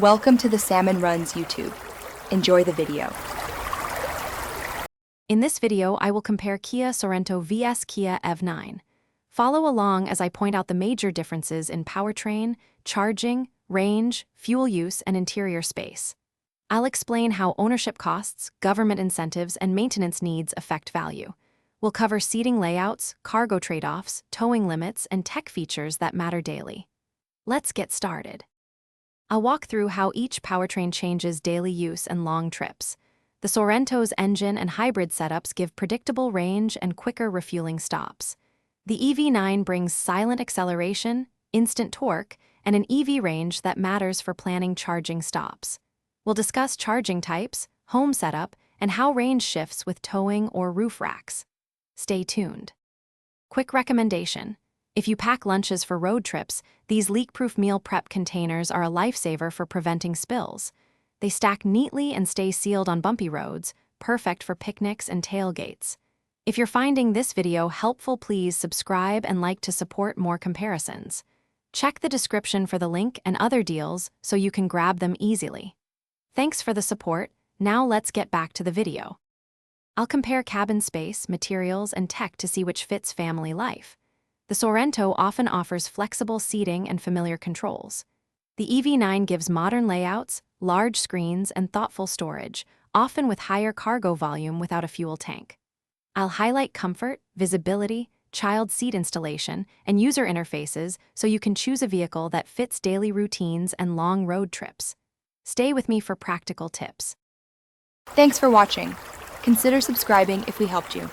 Welcome to the Salmon Runs YouTube. Enjoy the video. In this video, I will compare Kia Sorento vs Kia EV9. Follow along as I point out the major differences in powertrain, charging, range, fuel use, and interior space. I'll explain how ownership costs, government incentives, and maintenance needs affect value. We'll cover seating layouts, cargo trade-offs, towing limits, and tech features that matter daily. Let's get started. I'll walk through how each powertrain changes daily use and long trips. The Sorento's engine and hybrid setups give predictable range and quicker refueling stops. The EV9 brings silent acceleration, instant torque, and an EV range that matters for planning charging stops. We'll discuss charging types, home setup, and how range shifts with towing or roof racks. Stay tuned. Quick recommendation. If you pack lunches for road trips, these leak-proof meal prep containers are a lifesaver for preventing spills. They stack neatly and stay sealed on bumpy roads, perfect for picnics and tailgates. If you're finding this video helpful, please subscribe and like to support more comparisons. Check the description for the link and other deals so you can grab them easily. Thanks for the support. Now let's get back to the video. I'll compare cabin space, materials, and tech to see which fits family life. The Sorento often offers flexible seating and familiar controls. The EV9 gives modern layouts, large screens, and thoughtful storage, often with higher cargo volume without a fuel tank. I'll highlight comfort, visibility, child seat installation, and user interfaces so you can choose a vehicle that fits daily routines and long road trips. Stay with me for practical tips. Thanks for watching. Consider subscribing if we helped you.